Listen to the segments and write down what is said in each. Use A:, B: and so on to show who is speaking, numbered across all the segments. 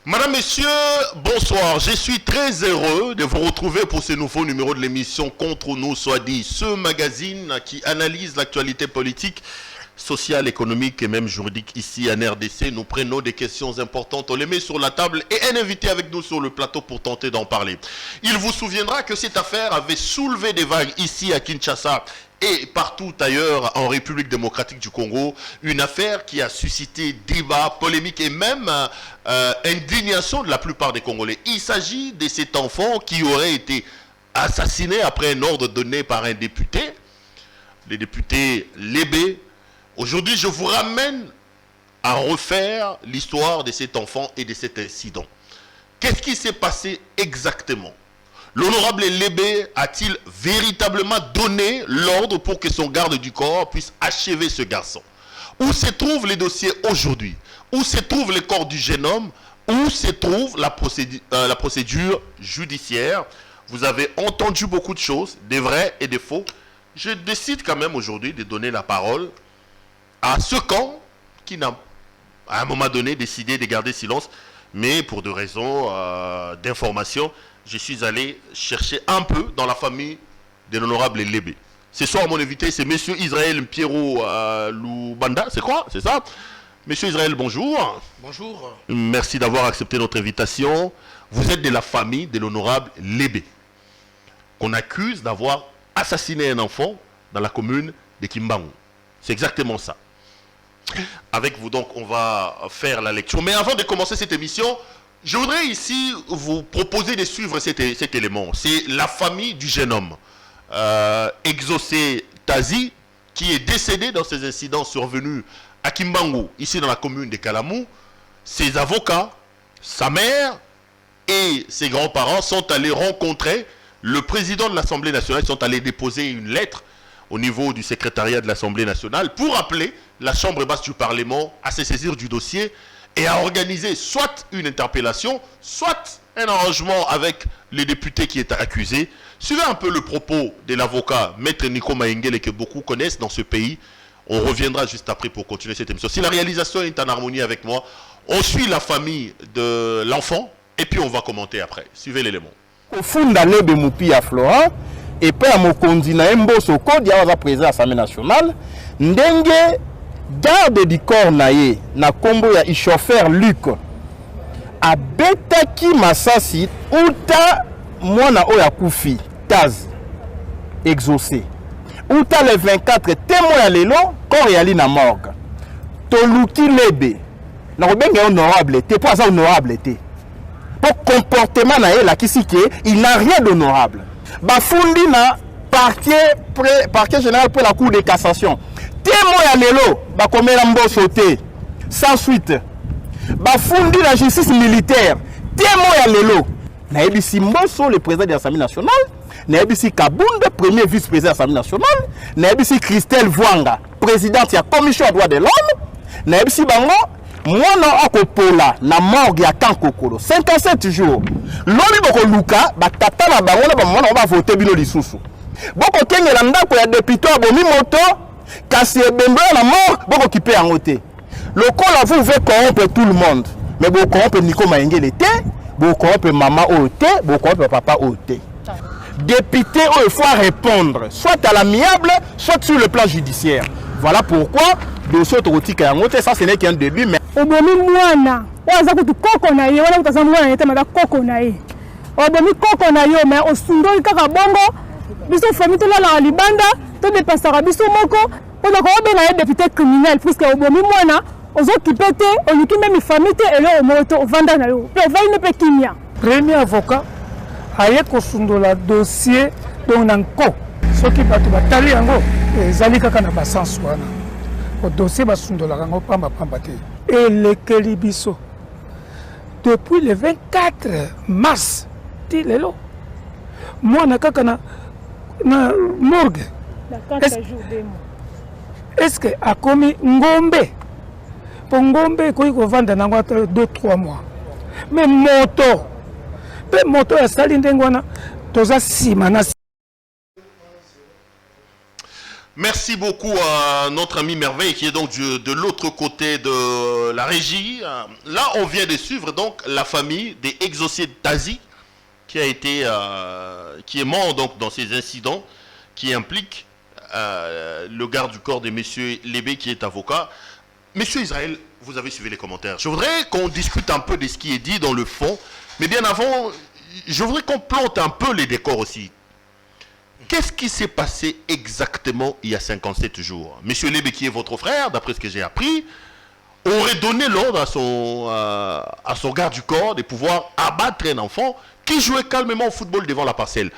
A: Madame, Messieurs, bonsoir. Je suis très heureux de vous retrouver pour ce nouveau numéro de l'émission Contre nous soit dit. Ce magazine qui analyse l'actualité politique, sociale, économique et même juridique ici en RDC. Nous prenons des questions importantes, on les met sur la table et un invité avec nous sur le plateau pour tenter d'en parler. Il vous souviendra que cette affaire avait soulevé des vagues ici à Kinshasa et partout ailleurs en République démocratique du Congo, une affaire qui a suscité débat, polémique et même indignation de la plupart des Congolais. Il s'agit de cet enfant qui aurait été assassiné après un ordre donné par un député, le député Lébé. Aujourd'hui, je vous ramène à refaire l'histoire de cet enfant et de cet incident. Qu'est-ce qui s'est passé exactement? L'honorable Lébé a-t-il véritablement donné l'ordre pour que son garde du corps puisse achever ce garçon? Où se trouve les dossiers aujourd'hui? Où se trouve le corps du jeune homme? Où se trouve la procédure judiciaire? Vous avez entendu beaucoup de choses, des vrais et des faux. Je décide quand même aujourd'hui de donner la parole à ce camp qui n'a, à un moment donné, décidé de garder silence, mais pour des raisons d'information, je suis allé chercher un peu dans la famille de l'honorable Lébé. Ce soir, mon invité, c'est Monsieur Israël Pierrot Loubanda, c'est quoi? C'est ça? Monsieur Israël, bonjour.
B: Bonjour.
A: Merci d'avoir accepté notre invitation. Vous êtes de la famille de l'honorable Lébé, qu'on accuse d'avoir assassiné un enfant dans la commune de Kimbangu. C'est exactement ça. Avec vous, donc, on va faire la lecture. Mais avant de commencer cette émission, je voudrais ici vous proposer de suivre cet élément. C'est la famille du jeune homme, Exaucé Tazi, qui est décédé dans ces incidents survenus à Kimbangu, ici dans la commune de Kalamou. Ses avocats, sa mère et ses grands-parents sont allés rencontrer le président de l'Assemblée nationale. Ils sont allés déposer une lettre au niveau du secrétariat de l'Assemblée nationale pour appeler la Chambre basse du Parlement à se saisir du dossier et à organiser soit une interpellation, soit un arrangement avec les députés qui étaient accusés. Suivez un peu le propos de l'avocat Maître Nico Maengele que beaucoup connaissent dans ce pays. On reviendra juste après pour continuer cette émission. Si la réalisation est en harmonie avec moi, on suit la famille de l'enfant et puis on va commenter après. Suivez l'élément.
C: Au fond d'année de Moupi à Florent, et puis à mon continent, Mboso Code, il y a un président de l'Assemblée nationale, Ndenge garde du corps naïe, na combo ya chauffeur Luc, a betaki masasi, uta mwana oya koufi, Taz, exaucé. Uta le 24 témoin ya lelo, corps yali na morgue. Toluki Lébé, na robenge honorable, te pas ça honorable te. Pour comportement naïe la kisike, il n'a rien d'honorable. Bafundi na parquet général pour la cour de cassation. Témoin ya lelo, bakomela mboso te, sans suite. Bafundi la justice militaire, témoin ya lelo. Naebisi Mboso, le président de l'Assemblée nationale. Naebisi Kabunda, premier vice-président de l'Assemblée nationale. Naebisi Christelle Vwanga, présidente de la commission des droits de l'homme. Naebisi Bango, mwana akopola na morgue ya Kankokolo 57 jours. Lobi boko luka batata na bango na bamwana ba voter bino lisusu. Boko kengela ndako ya député abomi moto kasi ebembe na mort boko kipe yango te. Le col vous veut corrompre tout le monde. Mais boko corrompre Nico Maengele te, boko corrompre maman o te, boko corrompre papa o te. Député il faut répondre soit à l'amiable, soit sur le plan judiciaire. Voilà pourquoi dossier autorotique yango te, ça ce n'est qu'un début mais
D: obomi mwana oza kutu koko na ye wala kutaza mwana yete maka koko na ye obomi koko na yo mais osundoli kaka bongo biso famille to la libanda to dépasser biso moko pona ko benga ye député criminel puisque obomi mwana ozo kipete oluki même famille te elo moto ovanda na yo pe vai ne pe kimia
E: premier avocat aye ko sundola dossier donc nanko soki bato batali yango ezali kaka na basansu wana o dossier basundola yango pamba te. Et le Kelibiso, depuis le 24 mars, moi, na morgue. Est-ce que a commis Ngombe? Pour Ngombe, il faut vendre 2-3 mois. Mais moto, a Saline Dengwana, toza simana.
A: Merci beaucoup à notre ami Merveille qui est donc de l'autre côté de la régie. Là, on vient de suivre donc la famille des exaucés d'Asie qui est mort donc dans ces incidents qui impliquent le garde du corps de Monsieur Lébé qui est avocat. Monsieur Israël, vous avez suivi les commentaires. Je voudrais qu'on discute un peu de ce qui est dit dans le fond, mais bien avant, je voudrais qu'on plante un peu les décors aussi. Qu'est-ce qui s'est passé exactement il y a 57 jours? Monsieur Lébé, qui est votre frère, d'après ce que j'ai appris, aurait donné l'ordre à son garde du corps de pouvoir abattre un enfant qui jouait calmement au football devant la parcelle.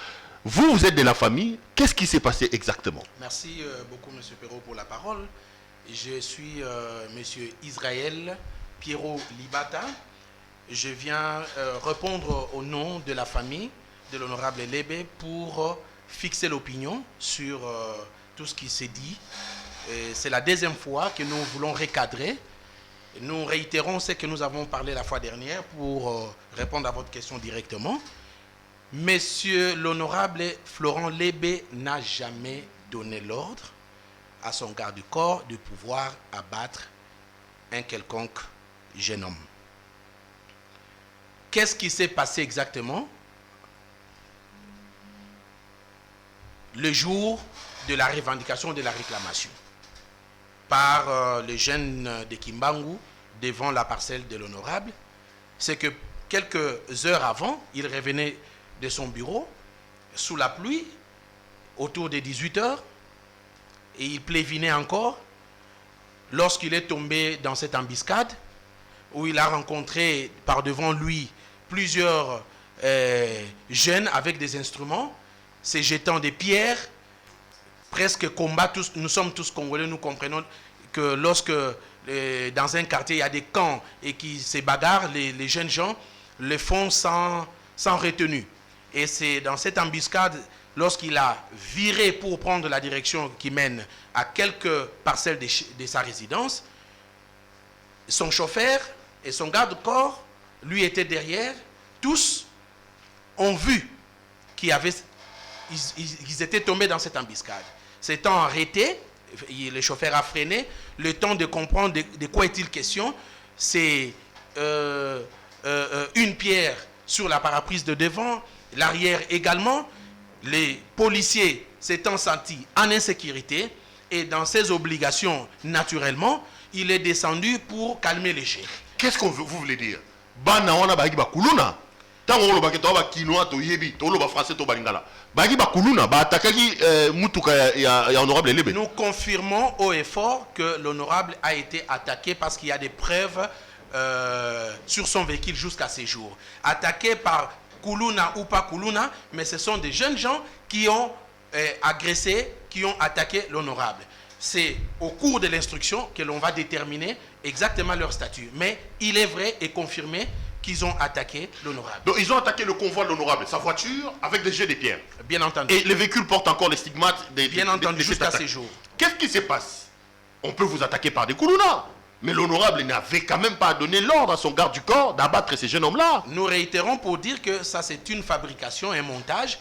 A: Vous, vous êtes de la famille. Qu'est-ce qui s'est passé exactement?
B: Merci beaucoup, Monsieur Perrault, pour la parole. Je suis Monsieur Israël Pierrot Libata. Je viens répondre au nom de la famille de l'honorable Lébé pour fixer l'opinion sur tout ce qui s'est dit. C'est la deuxième fois que nous voulons recadrer. Nous réitérons ce que nous avons parlé la fois dernière pour répondre à votre question directement. Monsieur l'honorable Florent Lébé n'a jamais donné l'ordre à son garde du corps de pouvoir abattre un quelconque jeune homme. Qu'est-ce qui s'est passé exactement le jour de la revendication de la réclamation par les jeunes de Kimbangu devant la parcelle de l'honorable? C'est que quelques heures avant, il revenait de son bureau sous la pluie autour des 18 heures et il plévinait encore lorsqu'il est tombé dans cette embuscade où il a rencontré par devant lui plusieurs jeunes avec des instruments, se jetant des pierres, presque combat. Nous sommes tous Congolais, nous comprenons que lorsque dans un quartier il y a des camps et qui se bagarrent, les jeunes gens le font sans retenue. Et c'est dans cette embuscade, lorsqu'il a viré pour prendre la direction qui mène à quelques parcelles de sa résidence, son chauffeur et son garde-corps lui étaient derrière. Tous ont vu qu'ils étaient tombés dans cette embuscade. S'étant arrêté, le chauffeur a freiné, le temps de comprendre de quoi est-il question. C'est une pierre sur la paraprise de devant, l'arrière également. Les policiers s'étant sentis en insécurité et dans ses obligations naturellement, il est descendu pour calmer les jets.
A: Qu'est-ce que vous voulez dire? Bana wana bagi bakuluna. Tango lo baki to ba kinoa to yebi, to lo ba français to balingala. Bagi bakuluna ba atakaki mutuka ya honorable Lébé.
B: Nous confirmons haut et fort que l'honorable a été attaqué parce qu'il y a des preuves sur son véhicule jusqu'à ces jours. Attaqué par Kuluna ou pas Kuluna, mais ce sont des jeunes gens qui ont agressé, qui ont attaqué l'honorable. C'est au cours de l'instruction que l'on va déterminer exactement leur statut. Mais il est vrai et confirmé qu'ils ont attaqué l'honorable.
A: Donc ils ont attaqué le convoi de l'honorable, sa voiture, avec des jets de pierre.
B: Bien entendu.
A: Et le véhicule porte encore les stigmates des...
B: Bien entendu, jusqu'à ces jours.
A: Qu'est-ce qui se passe? On peut vous attaquer par des Kuluna, mais l'honorable n'avait quand même pas donné l'ordre à son garde du corps d'abattre ces jeunes hommes-là.
B: Nous réitérons pour dire que ça c'est une fabrication, un montage.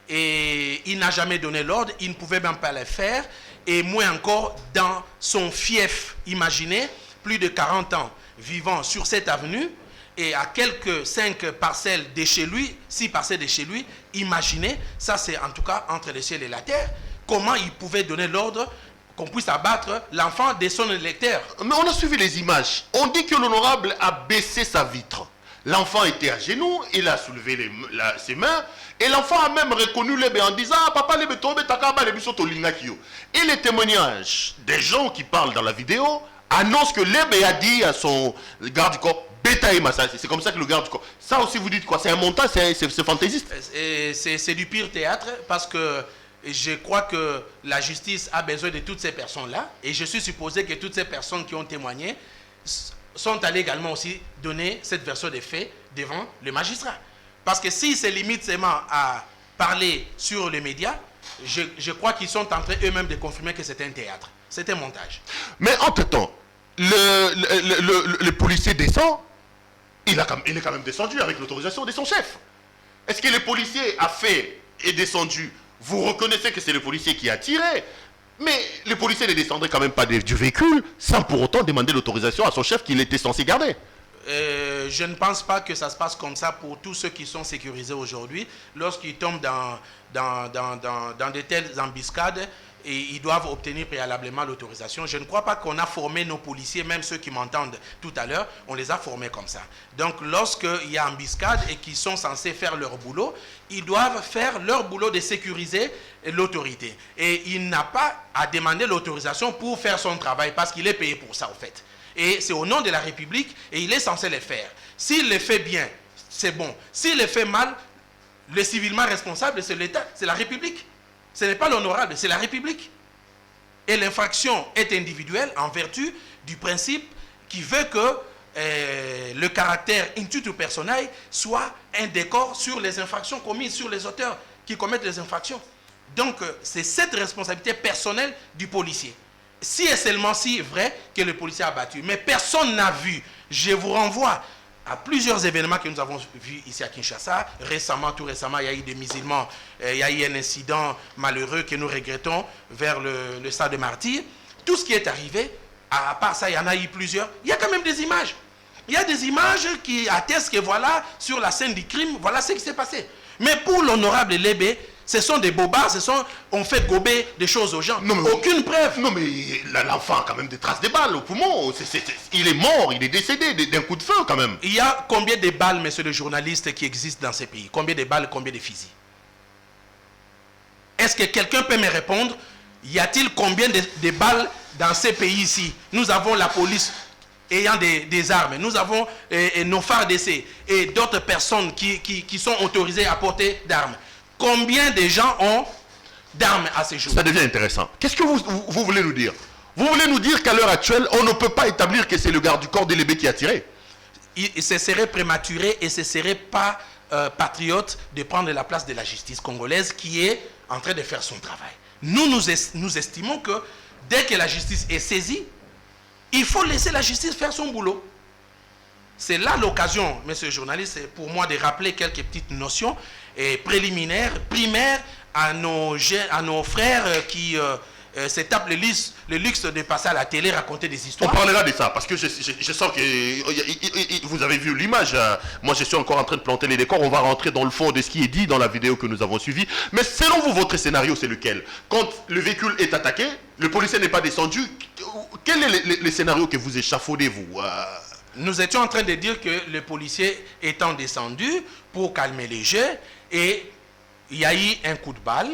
B: Et il n'a jamais donné l'ordre, il ne pouvait même pas le faire. Et moins encore dans son fief, imaginez, plus de 40 ans vivant sur cette avenue et à quelques 5 parcelles de chez lui, 6 parcelles de chez lui, imaginez, ça c'est en tout cas entre le ciel et la terre, comment il pouvait donner l'ordre qu'on puisse abattre l'enfant de son électeur.
A: Mais on a suivi les images. On dit que l'honorable a baissé sa vitre. L'enfant était à genoux, il a soulevé ses mains, et l'enfant a même reconnu Lébé en disant « Ah, papa, Lébé, tombe, takaba, Lébé, soto, lingakio ». Et les témoignages des gens qui parlent dans la vidéo annoncent que Lébé a dit à son garde du corps « Bétaï, c'est comme ça que le garde du corps ». Ça aussi, vous dites quoi? C'est un montage, c'est fantaisiste?
B: C'est du pire théâtre, parce que je crois que la justice a besoin de toutes ces personnes-là, et je suis supposé que toutes ces personnes qui ont témoigné sont allés également aussi donner cette version des faits devant le magistrat. Parce que s'ils se limitent seulement à parler sur les médias, je crois qu'ils sont en train eux-mêmes de confirmer que c'est un théâtre. C'est un montage.
A: Mais entre-temps, le policier descend, il est quand même descendu avec l'autorisation de son chef. Est-ce que le policier a fait et descendu? Vous reconnaissez que c'est le policier qui a tiré. Mais les policiers ne descendraient quand même pas du véhicule sans pour autant demander l'autorisation à son chef qu'il était censé garder.
B: Je ne pense pas que ça se passe comme ça pour tous ceux qui sont sécurisés aujourd'hui. Lorsqu'ils tombent dans de telles embuscades, et ils doivent obtenir préalablement l'autorisation. Je ne crois pas qu'on a formé nos policiers, même ceux qui m'entendent tout à l'heure, on les a formés comme ça. Donc lorsqu'il y a embuscade et qu'ils sont censés faire leur boulot, ils doivent faire leur boulot de sécuriser l'autorité. Et il n'a pas à demander l'autorisation pour faire son travail, parce qu'il est payé pour ça, en fait. Et c'est au nom de la République, et il est censé le faire. S'il le fait bien, c'est bon. S'il le fait mal, le civilement responsable, c'est l'État, c'est la République. Ce n'est pas l'honorable, c'est la République. Et l'infraction est individuelle en vertu du principe qui veut que le caractère intuitu personae soit un décor sur les infractions commises, sur les auteurs qui commettent les infractions. Donc, c'est cette responsabilité personnelle du policier. Si et seulement si vrai que le policier a battu. Mais personne n'a vu. Je vous renvoie à plusieurs événements que nous avons vus ici à Kinshasa. Récemment, tout récemment, il y a eu des musulmans, il y a eu un incident malheureux que nous regrettons vers le stade de Martyrs. Tout ce qui est arrivé, à part ça, il y en a eu plusieurs. Il y a quand même des images. Il y a des images qui attestent que voilà, sur la scène du crime, voilà ce qui s'est passé. Mais pour l'honorable Lébé, ce sont des bobards, on fait gober des choses aux gens. Non, mais aucune preuve.
A: Non, mais l'enfant a quand même des traces de balles au poumon. Il est mort, il est décédé d'un coup de feu quand même.
B: Il y a combien de balles, monsieur le journaliste, qui existent dans ces pays? Combien de balles, combien de fusils? Est-ce que quelqu'un peut me répondre? Y a-t-il combien de balles dans ces pays ici? Nous avons la police ayant des armes. Nous avons nos phares d'essai et d'autres personnes qui sont autorisées à porter d'armes. Combien de gens ont d'armes à ce jour?
A: Ça devient intéressant. Qu'est-ce que vous voulez nous dire? Vous voulez nous dire qu'à l'heure actuelle, on ne peut pas établir que c'est le garde du corps de Lébé qui a tiré?
B: Ce serait prématuré et ce serait pas patriote de prendre la place de la justice congolaise qui est en train de faire son travail. Nous estimons que dès que la justice est saisie, il faut laisser la justice faire son boulot. C'est là l'occasion, monsieur le journaliste, pour moi de rappeler quelques petites notions préliminaires, primaires à nos frères qui se tapent le luxe de passer à la télé, raconter des histoires.
A: On parlera de ça, parce que je sens que vous avez vu l'image. Moi, je suis encore en train de planter les décors. On va rentrer dans le fond de ce qui est dit dans la vidéo que nous avons suivie. Mais selon vous, votre scénario, c'est lequel? Quand le véhicule est attaqué, le policier n'est pas descendu. Quel est le scénario que vous échafaudez, vous?
B: Nous étions en train de dire que le policier étant descendu pour calmer les jeux, et il y a eu un coup de balle.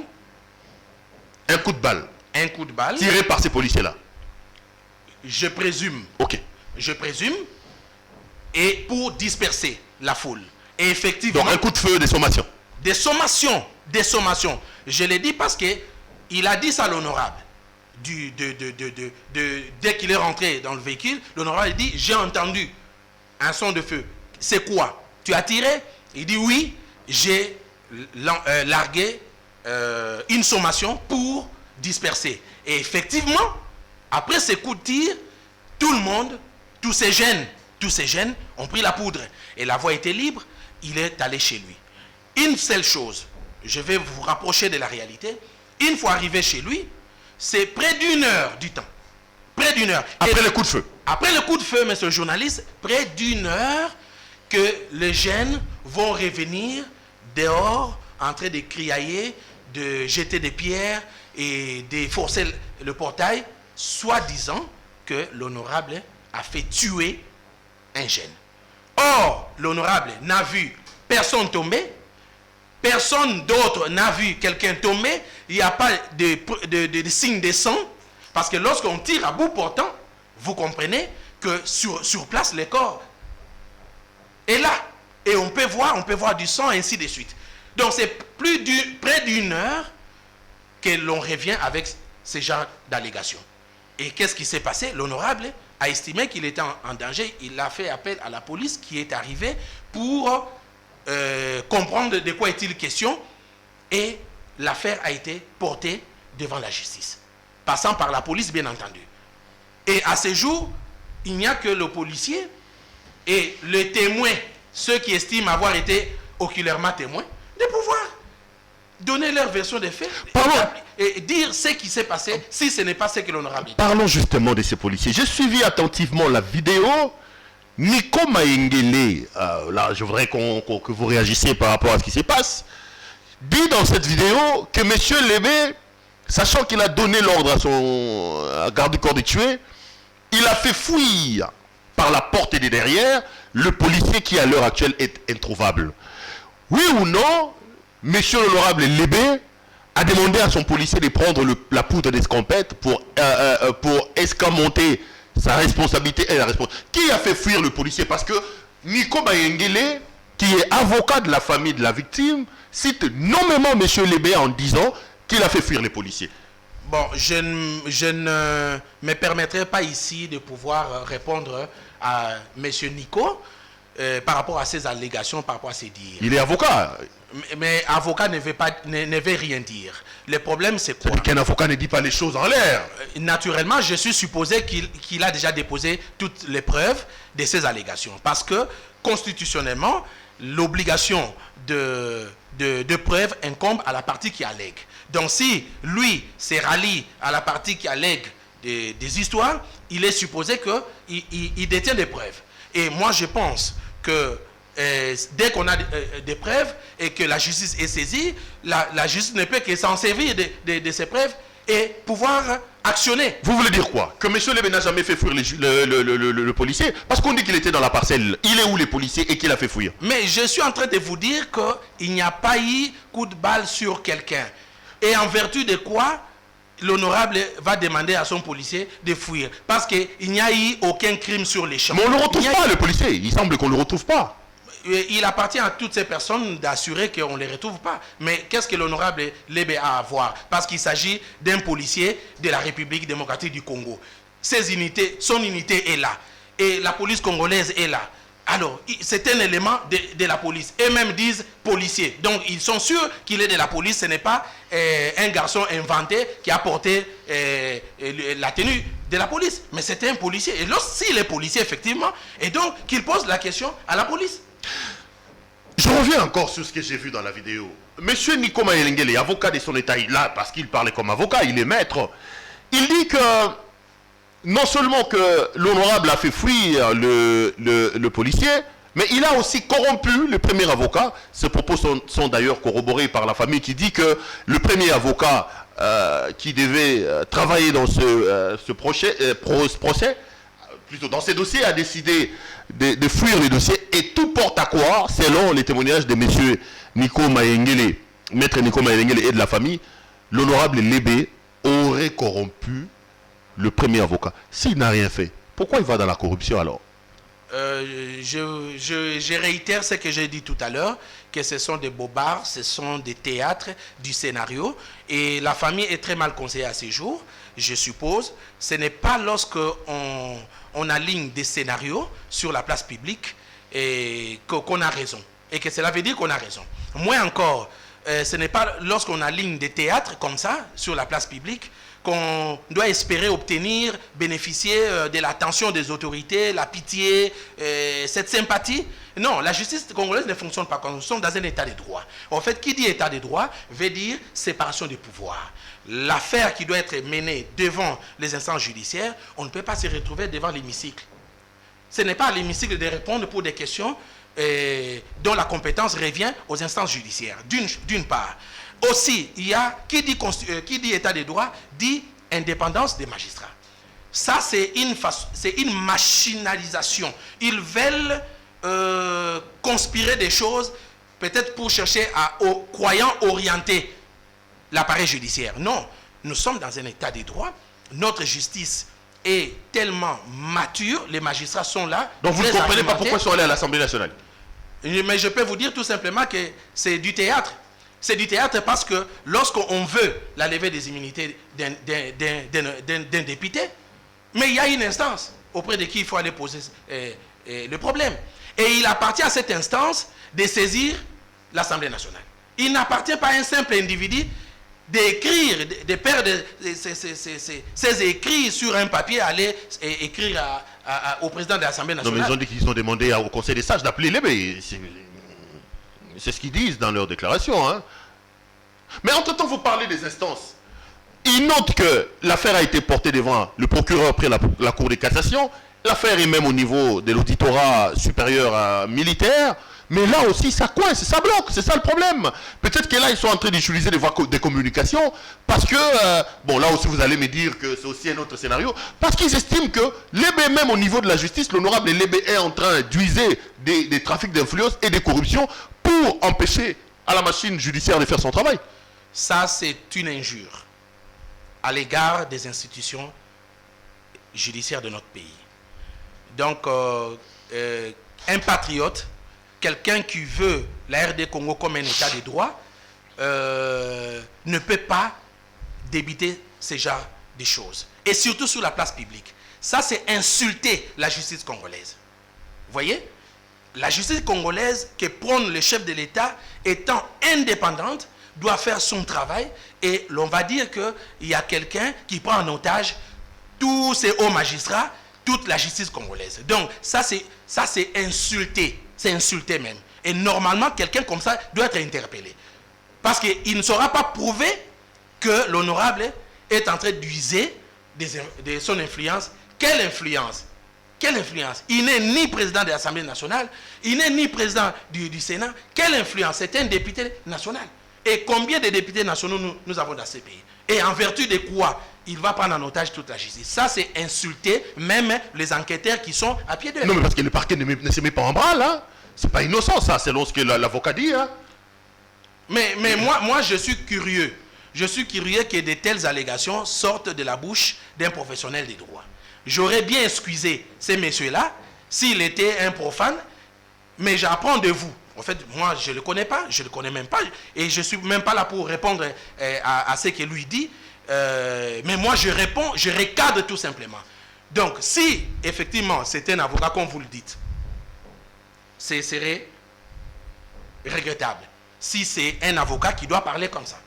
A: Un coup de balle?
B: Un coup de balle.
A: Tiré par ces policiers-là?
B: Je présume.
A: Ok.
B: Je présume. Et pour disperser la foule. Et effectivement...
A: Donc un coup de feu, des sommations?
B: Des sommations. Des sommations. Je l'ai dit parce qu'il a dit ça à l'honorable. Dès qu'il est rentré dans le véhicule, l'honorable dit, j'ai entendu un son de feu. C'est quoi? Tu as tiré? Il dit oui, j'ai largué une sommation pour disperser. Et effectivement, après ces coups de tir, tout le monde, tous ces jeunes ont pris la poudre. Et la voie était libre, il est allé chez lui. Une seule chose, je vais vous rapprocher de la réalité. Une fois arrivé chez lui, c'est près d'une heure du temps. Près d'une heure.
A: Après le coup de feu?
B: Après le coup de feu, monsieur le journaliste, près d'une heure que les jeunes vont revenir dehors en train de criailler, de jeter des pierres et de forcer le portail, soi-disant que l'honorable a fait tuer un jeune. Or, l'honorable n'a vu personne tomber, personne d'autre n'a vu quelqu'un tomber, il n'y a pas de signe de sang, parce que lorsqu'on tire à bout portant, vous comprenez que sur place, le corps est là. Et on peut voir du sang, ainsi de suite. Donc c'est près d'une heure que l'on revient avec ce genre d'allégations. Et qu'est-ce qui s'est passé? L'honorable a estimé qu'il était en danger. Il a fait appel à la police qui est arrivée pour comprendre de quoi est-il question. Et l'affaire a été portée devant la justice. Passant par la police, bien entendu. Et à ce jour, il n'y a que le policier et le témoin, ceux qui estiment avoir été oculairement témoins, de pouvoir donner leur version des faits et dire ce qui s'est passé si ce n'est pas ce que l'honorable dit.
A: Parlons justement de ces policiers. J'ai suivi attentivement la vidéo. Nico Maengele, là je voudrais que vous réagissiez par rapport à ce qui se passe, dit dans cette vidéo que M. Lébé, sachant qu'il a donné l'ordre à son garde du corps de tuer, il a fait fuir par la porte de derrière le policier qui à l'heure actuelle est introuvable. Oui ou non, M. l'honorable Lébé a demandé à son policier de prendre la poudre d'escampette pour escamoter sa responsabilité et la responsabilité. Qui a fait fuir le policier? Parce que Nico Maengele, qui est avocat de la famille de la victime, cite nommément M. Lébé en disant qu'il a fait fuir les policiers.
B: Bon, je ne me permettrai pas ici de pouvoir répondre à M. Nico par rapport à ses allégations, par rapport à ses dires.
A: Il est avocat.
B: Mais avocat ne veut rien dire. Le problème, c'est quoi?
A: C'est qu'un avocat ne dit pas les choses en l'air.
B: Naturellement, je suis supposé qu'il a déjà déposé toutes les preuves de ces allégations. Parce que, constitutionnellement, l'obligation de preuve incombe à la partie qui allègue. Donc, si lui se rallie à la partie qui allègue des histoires, il est supposé qu'il détient des preuves. Et moi, je pense que dès qu'on a des preuves et que la justice est saisie, la justice ne peut que s'en servir de ces preuves et pouvoir actionner.
A: Vous voulez dire quoi? Que M. Lébé n'a jamais fait fuir le policier? Parce qu'on dit qu'il était dans la parcelle. Il est où les policiers et qu'il a fait fuir?
B: Mais je suis en train de vous dire qu'il n'y a pas eu coup de balle sur quelqu'un. Et en vertu de quoi l'honorable va demander à son policier de fuir? Parce qu'il n'y a eu aucun crime sur les champs.
A: Mais on ne le retrouve pas, le policier. Il semble qu'on ne le retrouve pas.
B: Il appartient à toutes ces personnes d'assurer qu'on ne les retrouve pas. Mais qu'est-ce que l'honorable Lébé a à voir? Parce qu'il s'agit d'un policier de la République démocratique du Congo. Son unité est là. Et la police congolaise est là. Alors, c'est un élément de la police. Eux-mêmes disent policier. Donc, ils sont sûrs qu'il est de la police. Ce n'est pas un garçon inventé qui a porté la tenue de la police. Mais c'est un policier. Et s'il est policier, effectivement, et donc qu'il pose la question à la police.
A: Je reviens encore sur ce que j'ai vu dans la vidéo. Monsieur Nico Maengele, avocat de son état, là, parce qu'il parlait comme avocat, il est maître. Il dit que non seulement que l'honorable a fait fuir le policier, mais il a aussi corrompu le premier avocat. Ces propos sont d'ailleurs corroborés par la famille qui dit que le premier avocat qui devait travailler dans ce procès, plutôt dans ces dossiers, a décidé de fuir les dossiers. Et tout porte à croire, selon les témoignages de M. Nico Maengele, maître Nico Maengele et de la famille, l'honorable Lébé aurait corrompu le premier avocat. S'il n'a rien fait, pourquoi il va dans la corruption alors?
B: Je réitère ce que j'ai dit tout à l'heure, que ce sont des bobards, ce sont des théâtres, du scénario, et la famille est très mal conseillée à ces jours, je suppose. Ce n'est pas lorsque on aligne des scénarios sur la place publique qu'on a raison, et que cela veut dire qu'on a raison. Moins encore, ce n'est pas lorsqu'on aligne des théâtres comme ça sur la place publique qu'on doit espérer obtenir, bénéficier de l'attention des autorités, la pitié, cette sympathie. Non, la justice congolaise ne fonctionne pas comme nous sommes dans un état de droit. En fait, qui dit état de droit veut dire séparation des pouvoirs. L'affaire qui doit être menée devant les instances judiciaires, on ne peut pas se retrouver devant l'hémicycle. Ce n'est pas à l'hémicycle de répondre pour des questions dont la compétence revient aux instances judiciaires, d'une part. Aussi, il y a qui dit état de droit dit indépendance des magistrats. Ça, c'est une machinalisation. Ils veulent conspirer des choses, peut-être pour chercher aux croyants orienter l'appareil judiciaire. Non, nous sommes dans un état de droit. Notre justice est tellement mature, les magistrats sont là.
A: Donc vous ne comprenez pas pourquoi ils sont allés à l'Assemblée nationale?
B: Mais je peux vous dire tout simplement que c'est du théâtre. C'est du théâtre parce que lorsqu'on veut la levée des immunités d'un député, mais il y a une instance auprès de qui il faut aller poser le problème. Et il appartient à cette instance de saisir l'Assemblée nationale. Il n'appartient pas à un simple individu d'écrire, de perdre ses écrits sur un papier, aller écrire au président de l'Assemblée nationale.
A: Non, mais ils ont dit qu'ils ont demandé au Conseil des sages d'appeler Lébé. C'est ce qu'ils disent dans leur déclaration. Hein. Mais entre-temps, vous parlez des instances. Il note que l'affaire a été portée devant le procureur près la Cour de cassation. L'affaire est même au niveau de l'auditorat supérieur militaire. Mais là aussi, ça coince, ça bloque. C'est ça le problème. Peut-être que là, ils sont en train d'utiliser des voies de communication. Parce que, bon, là aussi, vous allez me dire que c'est aussi un autre scénario. Parce qu'ils estiment que l'EB, même au niveau de la justice, l'honorable l'EB est en train d'user des trafics d'influence et des corruptions pour empêcher à la machine judiciaire de faire son travail.
B: Ça, c'est une injure à l'égard des institutions judiciaires de notre pays. Donc, un patriote, quelqu'un qui veut la RD Congo comme un état de droit, ne peut pas débiter ce genre de choses. Et surtout sur la place publique. Ça, c'est insulter la justice congolaise. Vous voyez? La justice congolaise, qui prône le chef de l'État, étant indépendante, doit faire son travail. Et l'on va dire qu'il y a quelqu'un qui prend en otage tous ces hauts magistrats, toute la justice congolaise. Donc, ça c'est insulté. C'est insulté même. Et normalement, quelqu'un comme ça doit être interpellé. Parce qu'il ne sera pas prouvé que l'honorable est en train d'user de son influence. Quelle influence? Quelle influence? Il n'est ni président de l'Assemblée nationale, il n'est ni président du Sénat. Quelle influence? C'est un député national. Et combien de députés nationaux nous avons dans ces pays? Et en vertu de quoi il va prendre en otage toute la justice? Ça, c'est insulter même les enquêteurs qui sont à pied d'œuvre.
A: Non, mais parce que le parquet ne se met pas en branle, hein. C'est pas innocent, ça, selon ce que l'avocat dit, hein.
B: Mais moi, je suis curieux. Je suis curieux que de telles allégations sortent de la bouche d'un professionnel des droits. J'aurais bien excusé ces messieurs-là s'il était un profane, mais j'apprends de vous. En fait, moi, je ne le connais pas, je ne le connais même pas, et je ne suis même pas là pour répondre à ce que lui dit. Mais moi, je réponds, je recadre tout simplement. Donc, si, effectivement, c'est un avocat, comme vous le dites, ce serait regrettable. Si c'est un avocat qui doit parler comme ça.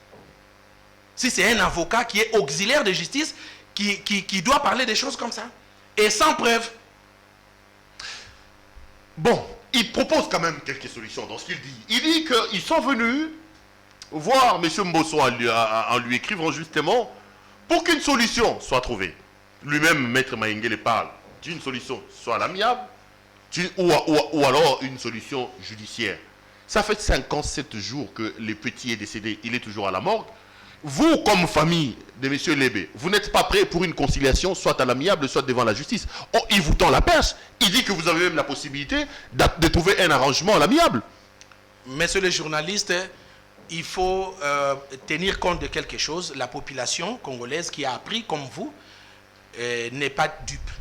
B: Si c'est un avocat qui est auxiliaire de justice, qui doit parler des choses comme ça. Et sans preuve.
A: Bon, il propose quand même quelques solutions dans ce qu'il dit. Il dit qu'ils sont venus voir M. Mbosso en lui écrivant justement pour qu'une solution soit trouvée. Lui-même, Maître Maïngele parle d'une solution soit à l'amiable ou alors une solution judiciaire. Ça fait 57 jours que le petit est décédé, il est toujours à la morgue. Vous, comme famille de M. Lébé, vous n'êtes pas prêt pour une conciliation, soit à l'amiable, soit devant la justice. Oh, il vous tend la perche. Il dit que vous avez même la possibilité de trouver un arrangement à l'amiable.
B: Messieurs les journalistes, il faut tenir compte de quelque chose. La population congolaise qui a appris, comme vous, n'est pas dupe.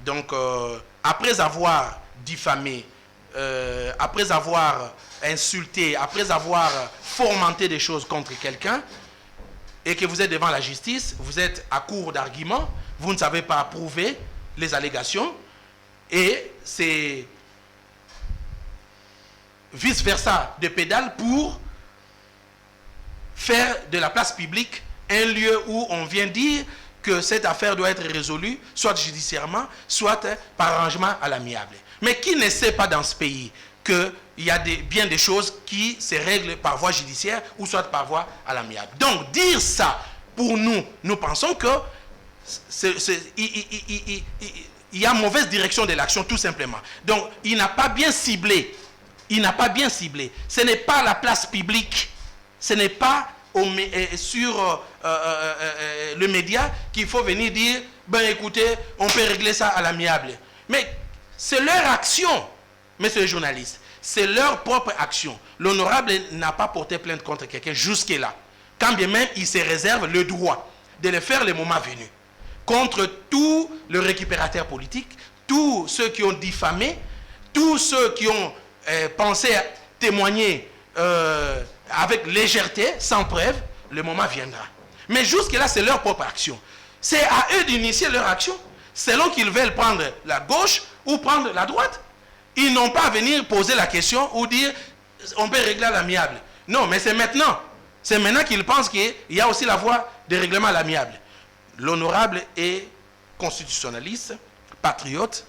B: Donc, après avoir diffamé, après avoir insulté, après avoir fomenté des choses contre quelqu'un, et que vous êtes devant la justice, vous êtes à court d'arguments, vous ne savez pas prouver les allégations, et c'est vice-versa de pédale pour faire de la place publique un lieu où on vient dire que cette affaire doit être résolue, soit judiciairement, soit par arrangement à l'amiable. Mais qui ne sait pas dans ce pays qu'il y a bien des choses qui se règlent par voie judiciaire ou soit par voie à l'amiable. Donc dire ça, pour nous, nous pensons que il y a mauvaise direction de l'action tout simplement. Donc il n'a pas bien ciblé. Il n'a pas bien ciblé. Ce n'est pas la place publique. Ce n'est pas sur le média qu'il faut venir dire, ben écoutez, on peut régler ça à l'amiable. Mais c'est leur action, messieurs les journalistes. C'est leur propre action. L'honorable n'a pas porté plainte contre quelqu'un jusque-là. Quand bien même, il se réserve le droit de le faire le moment venu. Contre tous les récupérateurs politiques, tous ceux qui ont diffamé, tous ceux qui ont pensé à témoigner avec légèreté, sans preuve, le moment viendra. Mais jusque-là, c'est leur propre action. C'est à eux d'initier leur action, selon qu'ils veulent prendre la gauche ou prendre la droite. Ils n'ont pas à venir poser la question ou dire on peut régler à l'amiable. Non, mais c'est maintenant. C'est maintenant qu'ils pensent qu'il y a aussi la voie de règlement à l'amiable. L'honorable est constitutionnaliste, patriote.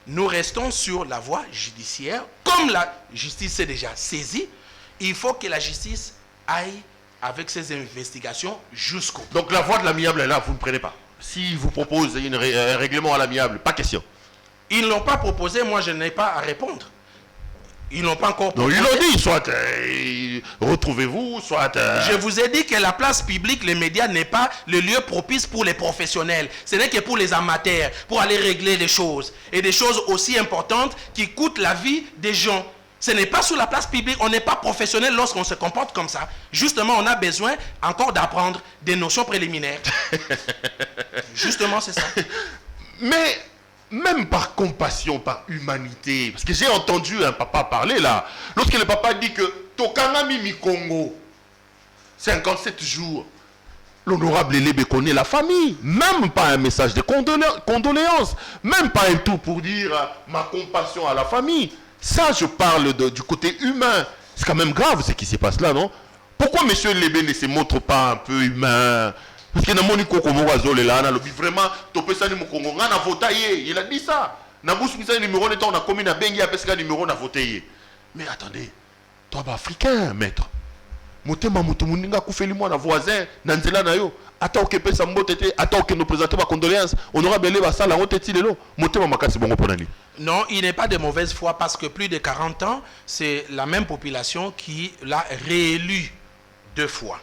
B: Nous restons sur la voie judiciaire. Comme la justice s'est déjà saisie, il faut que la justice aille avec ses investigations jusqu'au bout.
A: Donc la voie de l'amiable est là, vous ne prenez pas. Si vous proposez un règlement à l'amiable, pas question.
B: Ils ne l'ont pas proposé, moi je n'ai pas à répondre. Ils n'ont pas encore
A: Donc
B: proposé.
A: ils l'ont dit, soit retrouvez-vous, soit...
B: Je vous ai dit que la place publique, les médias, n'est pas le lieu propice pour les professionnels. Ce n'est que pour les amateurs, pour aller régler des choses. Et des choses aussi importantes qui coûtent la vie des gens. Ce n'est pas sur la place publique, on n'est pas professionnel lorsqu'on se comporte comme ça. Justement, on a besoin encore d'apprendre des notions préliminaires. Justement, c'est ça.
A: Mais même par compassion, par humanité, parce que j'ai entendu un papa parler là, lorsque le papa dit que Tokanga Mimi Congo, 57 jours, l'honorable Elébé connaît la famille, même pas un message de condoléances, même pas un tout pour dire ma compassion à la famille. Ça, je parle du côté humain. C'est quand même grave ce qui se passe là, non? Pourquoi M. Elébé ne se montre pas un peu humain? Parce que dans mon vraiment, il a dit ça. Numéro on a commis un numéro voté. Mais attendez, toi, africain, maître. Motema mutumunga kufeli mwana voisin nanzela na yo ata okepesa mbotete ata okeno présenter ma condoléance honorable Eleba sala ngoteti lelo motema makasi bongo ponani.
B: Non, il n'est pas de mauvaise foi parce que plus de 40 ans, c'est la même population qui l'a réélu 2 fois.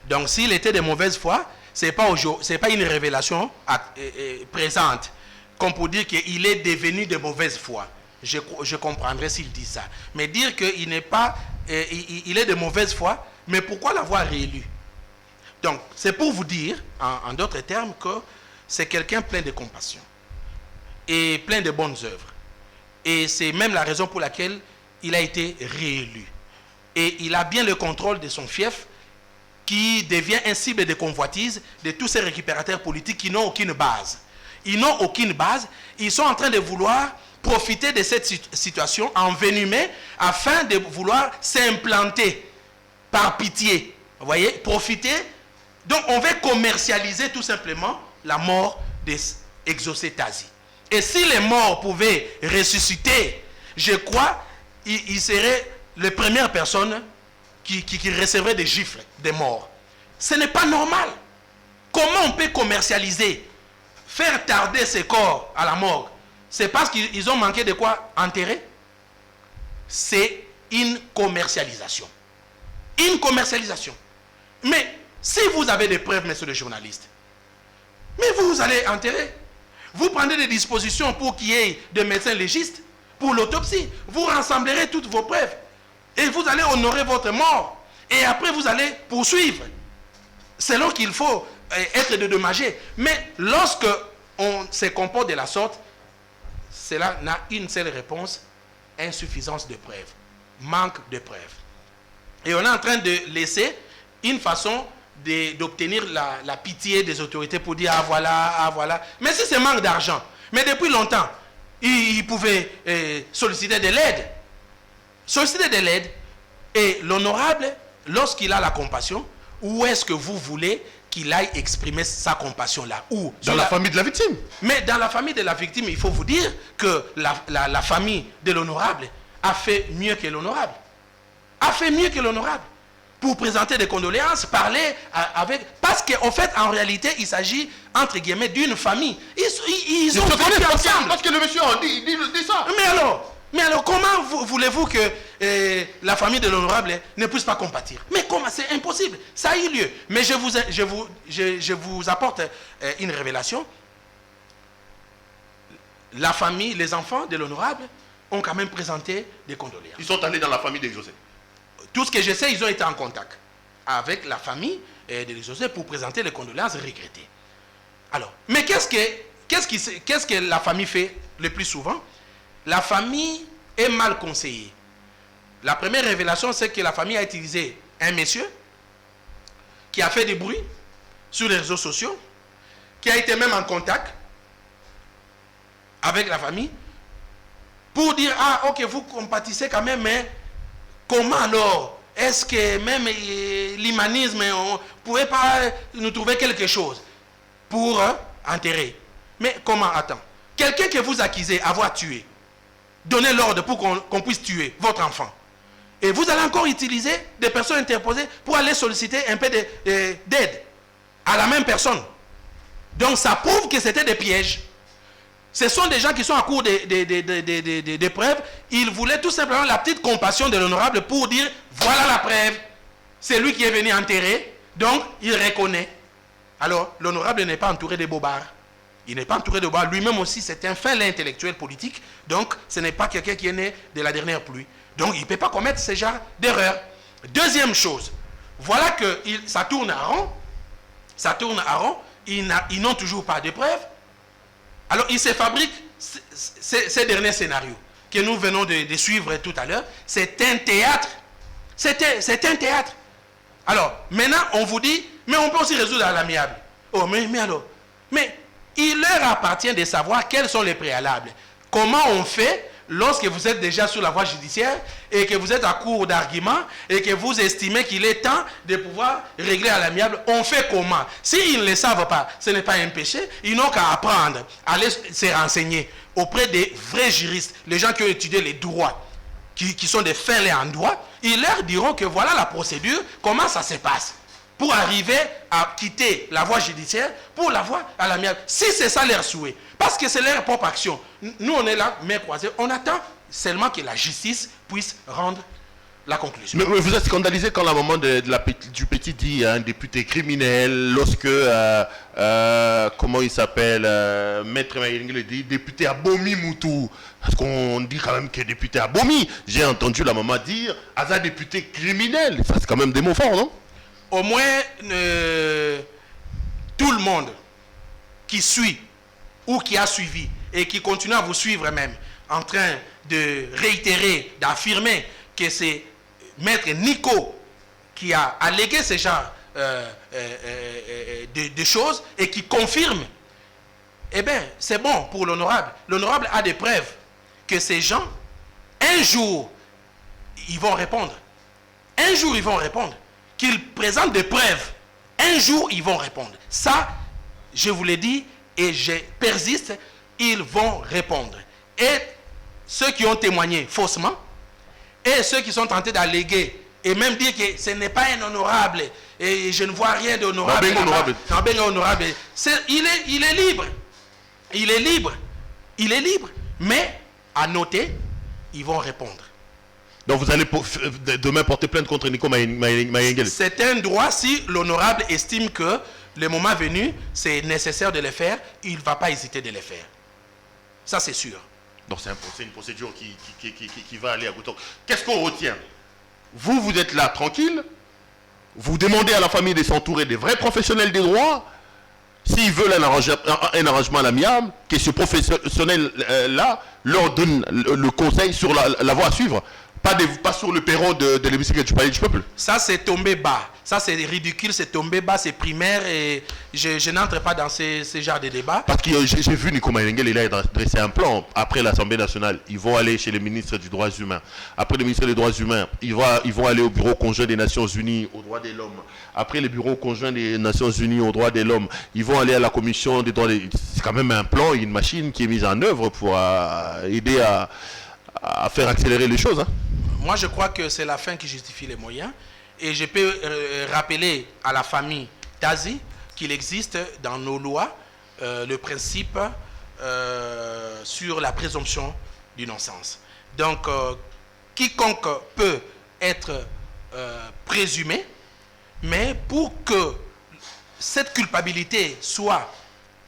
B: Donc s'il était de mauvaise foi, c'est pas une révélation présente comme pour dire qu'il est devenu de mauvaise foi. Je comprendrais s'il dit ça. Mais dire qu'il n'est pas il est de mauvaise foi, mais pourquoi l'avoir réélu? Donc, c'est pour vous dire, en d'autres termes, que c'est quelqu'un plein de compassion et plein de bonnes œuvres. Et c'est même la raison pour laquelle il a été réélu. Et il a bien le contrôle de son fief, qui devient un cible de convoitise de tous ces récupérateurs politiques qui n'ont aucune base. Ils n'ont aucune base. Ils sont en train de vouloir profiter de cette situation envenimée afin de vouloir s'implanter par pitié. Vous voyez, profiter. Donc, on veut commercialiser tout simplement la mort des Exocétasies. Et si les morts pouvaient ressusciter, je crois qu'il serait les premières personnes qui recevraient des gifles des morts. Ce n'est pas normal. Comment on peut commercialiser, faire tarder ces corps à la morgue? C'est parce qu'ils ont manqué de quoi enterrer? C'est une commercialisation. Une commercialisation. Mais si vous avez des preuves, messieurs les journalistes, mais vous allez enterrer. Vous prenez des dispositions pour qu'il y ait des médecins légistes pour l'autopsie. Vous rassemblerez toutes vos preuves. Et vous allez honorer votre mort. Et après, vous allez poursuivre. C'est là qu'il faut être dédommagé. Mais lorsque on se comporte de la sorte, cela n'a une seule réponse: insuffisance de preuves, manque de preuves. Et on est en train de laisser une façon d'obtenir la pitié des autorités pour dire ah voilà. Mais si c'est manque d'argent, mais depuis longtemps, ils pouvaient solliciter de l'aide. Solliciter de l'aide. Et l'honorable, lorsqu'il a la compassion, où est-ce que vous voulez qu'il aille exprimer sa compassion là? Où?
A: Dans la famille de la victime.
B: Mais dans la famille de la victime, il faut vous dire que la famille de l'honorable a fait mieux que l'honorable. A fait mieux que l'honorable. Pour présenter des condoléances, parler avec... Parce qu'en fait, en réalité, il s'agit, entre guillemets, d'une famille. Ils ont vécu ensemble.
A: Parce que le monsieur il dit ça.
B: Mais alors, comment voulez-vous que la famille de l'honorable ne puisse pas compatir? Mais comment? C'est impossible. Ça a eu lieu. Mais je vous apporte une révélation. La famille, les enfants de l'honorable ont quand même présenté des condoléances.
A: Ils sont allés dans la famille d'Exocé.
B: Tout ce que je sais, ils ont été en contact avec la famille de l'Exocé pour présenter les condoléances regrettées. Alors, mais qu'est-ce que la famille fait le plus souvent? La famille est mal conseillée. La première révélation, c'est que la famille a utilisé un monsieur qui a fait des bruits sur les réseaux sociaux, qui a été même en contact avec la famille pour dire ah ok, vous compatissez quand même, mais comment alors? Est-ce que même l'humanisme, on ne pourrait pas nous trouver quelque chose pour enterrer? Mais comment? Attends. Quelqu'un que vous accusez avoir tué, donnez l'ordre pour qu'on puisse tuer votre enfant. Et vous allez encore utiliser des personnes interposées pour aller solliciter un peu d'aide à la même personne. Donc ça prouve que c'était des pièges. Ce sont des gens qui sont à court des preuves. Ils voulaient tout simplement la petite compassion de l'honorable pour dire, voilà la preuve. C'est lui qui est venu enterrer, donc il reconnaît. Alors, l'honorable n'est pas entouré de bobards. Il n'est pas entouré de bobards. Lui-même aussi, c'est un fin intellectuel politique. Donc, ce n'est pas quelqu'un qui est né de la dernière pluie. Donc, il ne peut pas commettre ce genre d'erreur. Deuxième chose, voilà que ça tourne à rond. Ça tourne à rond. Ils n'ont toujours pas de preuves. Alors, ils se fabriquent ces derniers scénarios que nous venons de suivre tout à l'heure. C'est un théâtre. C'est un théâtre. Alors, maintenant, on vous dit, mais on peut aussi résoudre à l'amiable. Oh, mais alors, mais il leur appartient de savoir quels sont les préalables. Comment on fait lorsque vous êtes déjà sur la voie judiciaire et que vous êtes à court d'arguments et que vous estimez qu'il est temps de pouvoir régler à l'amiable, on fait comment? S'ils ne le savent pas, ce n'est pas un péché, ils n'ont qu'à apprendre, à aller se renseigner auprès des vrais juristes, les gens qui ont étudié les droits, qui sont des fins en droit. Ils leur diront que voilà la procédure, comment ça se passe pour arriver à quitter la voie judiciaire pour la voie à l'amiable. Si c'est ça leur souhait, parce que c'est leur propre action. Nous, on est là, main croisée, on attend seulement que la justice puisse rendre la conclusion.
A: Mais vous êtes scandalisé quand la maman du petit dit un député criminel, lorsque, comment il s'appelle, Maître Mayengele dit député Abomi Moutou. Parce qu'on dit quand même que député Abomi. J'ai entendu la maman dire, Aza député criminel. Ça, c'est quand même des mots forts, non?
B: Au moins, tout le monde qui suit ou qui a suivi et qui continue à vous suivre même, en train de réitérer, d'affirmer que c'est Maître Nico qui a allégué ce genre de choses et qui confirme, eh bien, c'est bon pour l'honorable. L'honorable a des preuves que ces gens, un jour, ils vont répondre. Un jour, ils vont répondre. Qu'ils présentent des preuves. Un jour, ils vont répondre. Ça, je vous l'ai dit et je persiste, ils vont répondre. Et ceux qui ont témoigné faussement, et ceux qui sont tentés d'alléguer, et même dire que ce n'est pas un honorable, et je ne vois rien d'honorable. Il est libre. Il est libre. Il est libre. Mais, à noter, ils vont répondre.
A: Donc vous allez demain porter plainte contre Nico Mayengele.
B: C'est un droit si l'honorable estime que le moment venu, c'est nécessaire de le faire, il ne va pas hésiter de le faire. Ça, c'est sûr.
A: Donc c'est une procédure qui va aller à bout. Qu'est-ce qu'on retient? Vous êtes là tranquille, vous demandez à la famille de s'entourer des vrais professionnels des droits. S'ils veulent un arrangement à l'amiable, que ce professionnel-là leur donne le conseil sur la voie à suivre. Pas sur le perron de l'hémicycle du palais du peuple. Ça, c'est tombé bas. Ça, c'est ridicule, c'est tombé bas, c'est primaire et je n'entre pas dans ce genre de débat. Parce que j'ai vu Nico Mayengele, il a dressé un plan. Après l'Assemblée nationale, ils vont aller chez le ministre des Droits humains. Après le ministre des Droits humains, ils vont aller au Bureau conjoint des Nations Unies aux droits de l'homme. Après le Bureau conjoint des Nations Unies aux droits de l'homme, ils vont aller à la Commission des droits de l'homme. C'est quand même un plan, une machine qui est mise en œuvre pour aider à faire accélérer les choses. Hein. Moi, je crois que c'est la fin qui justifie les moyens. Et je peux rappeler à la famille Tazi qu'il existe dans nos lois le principe sur la présomption d'innocence. Donc, quiconque peut être présumé, mais pour que cette culpabilité soit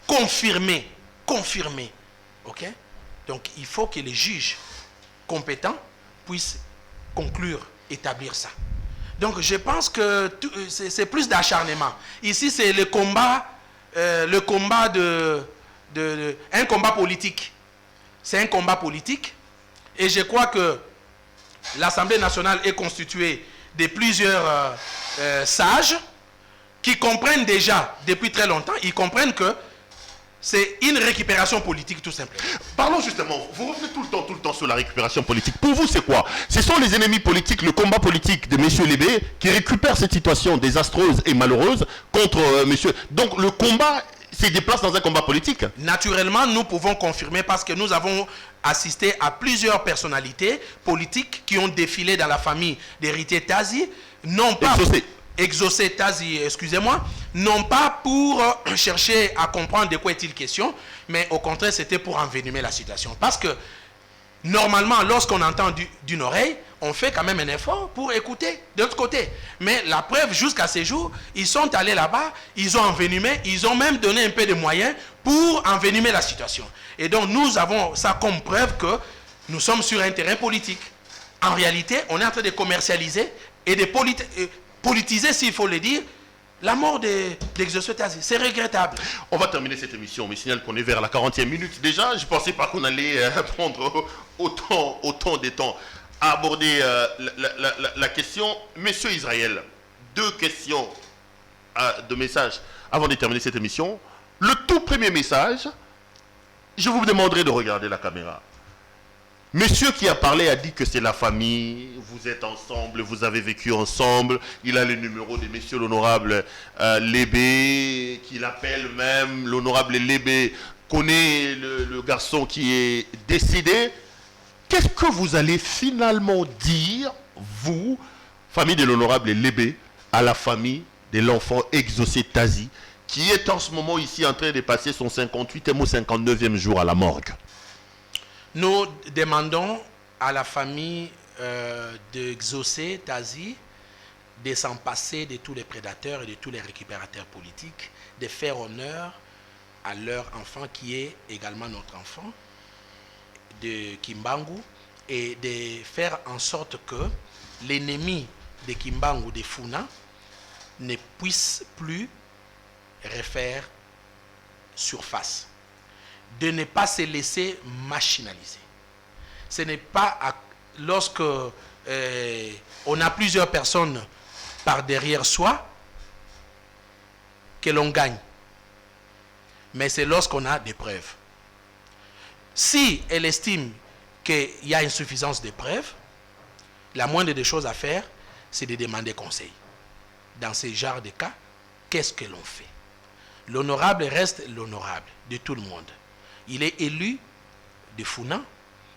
A: confirmée, ok? Donc, il faut que les juges compétents puissent conclure, établir ça. Donc je pense que c'est plus d'acharnement. Ici c'est le combat un combat politique. C'est un combat politique et je crois que l'Assemblée nationale est constituée de plusieurs sages qui comprennent déjà depuis très longtemps, ils comprennent que c'est une récupération politique tout simplement. Parlons justement, vous revenez tout le temps sur la récupération politique. Pour vous, c'est quoi? Ce sont les ennemis politiques, le combat politique de M. Lébé qui récupère cette situation désastreuse et malheureuse contre M. Donc le combat, se déplace dans un combat politique.
B: Naturellement, nous pouvons confirmer parce que nous avons assisté à plusieurs personnalités politiques qui ont défilé dans la famille d'héritier Tazi, non pas... Exaucé Tazi, excusez-moi, non pas pour chercher à comprendre de quoi est-il question, mais au contraire, c'était pour envenimer la situation. Parce que, normalement, lorsqu'on entend d'une oreille, on fait quand même un effort pour écouter de l'autre côté. Mais la preuve, jusqu'à ces jours, ils sont allés là-bas, ils ont envenimé, ils ont même donné un peu de moyens pour envenimer la situation. Et donc, nous avons ça comme preuve que nous sommes sur un terrain politique. En réalité, on est en train de commercialiser et de politiser, s'il faut le dire, la mort d'Exaucé Tazi. C'est regrettable.
A: On va terminer cette émission, mais signale qu'on est vers la 40e minute déjà. Je ne pensais pas qu'on allait prendre autant de temps à aborder la question. Monsieur Israël, 2 questions de messages avant de terminer cette émission. Le tout premier message, je vous demanderai de regarder la caméra. Monsieur qui a parlé a dit que c'est la famille, vous êtes ensemble, vous avez vécu ensemble. Il a le numéro de monsieur l'honorable Lébé, qu'il appelle même. L'honorable Lébé connaît le garçon qui est décédé. Qu'est-ce que vous allez finalement dire, vous, famille de l'honorable Lébé, à la famille de l'enfant Exaucé Tazi, qui est en ce moment ici en train de passer son 58e ou 59e jour à la morgue?
B: Nous demandons à la famille d'Exaucé Tazi de s'en passer de tous les prédateurs et de tous les récupérateurs politiques, de faire honneur à leur enfant qui est également notre enfant, de Kimbangu, et de faire en sorte que l'ennemi de Kimbangu, de Funa, ne puisse plus refaire surface. De ne pas se laisser machinaliser. Ce n'est pas lorsque on a plusieurs personnes par derrière soi que l'on gagne. Mais c'est lorsqu'on a des preuves. Si elle estime qu'il y a insuffisance de preuves, la moindre des choses à faire, c'est de demander conseil. Dans ce genre de cas, qu'est-ce que l'on fait? L'honorable reste l'honorable de tout le monde. Il est élu de Funa,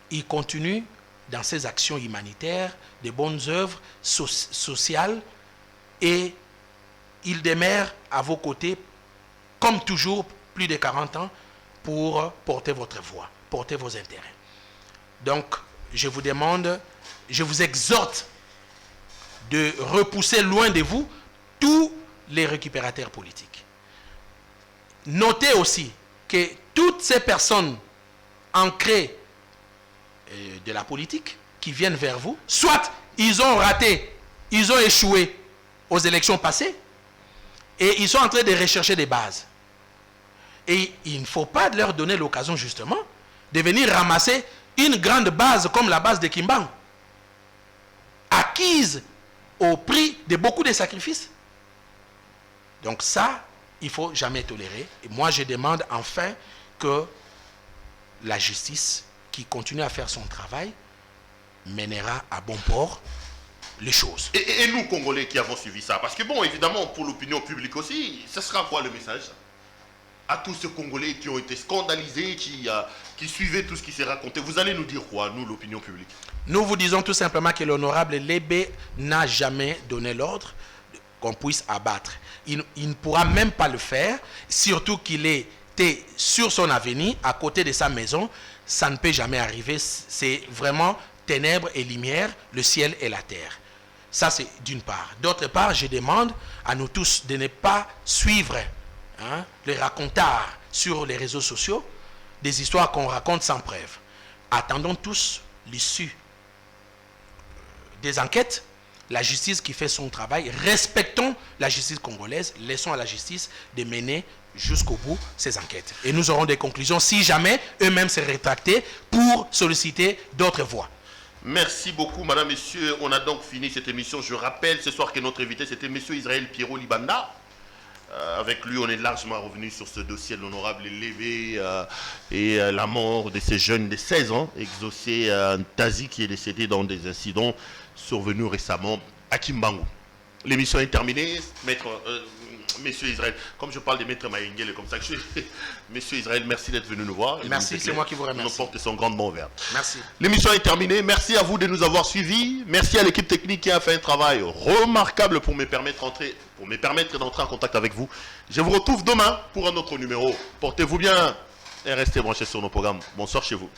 B: il continue dans ses actions humanitaires, de bonnes œuvres sociales, et il demeure à vos côtés, comme toujours, plus de 40 ans, pour porter votre voix, porter vos intérêts. Donc, je vous demande, je vous exhorte de repousser loin de vous tous les récupérateurs politiques. Notez aussi que toutes ces personnes ancrées de la politique qui viennent vers vous, soit ils ont raté, ils ont échoué aux élections passées et ils sont en train de rechercher des bases. Et il ne faut pas leur donner l'occasion justement de venir ramasser une grande base comme la base de Kimbangu, acquise au prix de beaucoup de sacrifices. Donc ça, il ne faut jamais tolérer. Et moi, je demande enfin que la justice, qui continue à faire son travail, mènera à bon port les choses.
A: Et nous, Congolais, qui avons suivi ça, parce que bon, évidemment, pour l'opinion publique aussi, ce sera quoi le message à tous ces Congolais qui ont été scandalisés, qui suivaient tout ce qui s'est raconté? Vous allez nous dire quoi, nous, l'opinion publique?
B: Nous vous disons tout simplement que l'honorable Lébé n'a jamais donné l'ordre qu'on puisse abattre. Il ne pourra même pas le faire, surtout qu'il était sur son avenir, à côté de sa maison. Ça ne peut jamais arriver. C'est vraiment ténèbres et lumière, le ciel et la terre. Ça, c'est d'une part. D'autre part, je demande à nous tous de ne pas suivre les racontards sur les réseaux sociaux, des histoires qu'on raconte sans preuve. Attendons tous l'issue des enquêtes, la justice qui fait son travail. Respectons la justice congolaise, laissons à la justice de mener jusqu'au bout ces enquêtes. Et nous aurons des conclusions si jamais eux-mêmes se rétractaient pour solliciter d'autres voies.
A: Merci beaucoup, madame, messieurs. On a donc fini cette émission. Je rappelle ce soir que notre invité, c'était monsieur Israël Pierrot Libanda. Avec lui, on est largement revenu sur ce dossier de l'honorable Lébé et la mort de ces jeunes de 16 ans, Exaucé Tazi, qui est décédé dans des incidents survenus récemment à Kimbangu. L'émission est terminée. Maître Messieurs Israël, comme je parle de Maître Maïngel, comme ça que je Messieurs Israël, merci d'être venu nous voir.
B: Merci, c'est moi qui vous remercie.
A: Nos portes sont grandement ouvertes.
B: Merci.
A: L'émission est terminée. Merci à vous de nous avoir suivis. Merci à l'équipe technique qui a fait un travail remarquable pour me permettre d'entrer en contact avec vous. Je vous retrouve demain pour un autre numéro. Portez-vous bien et restez branchés sur nos programmes. Bonsoir chez vous.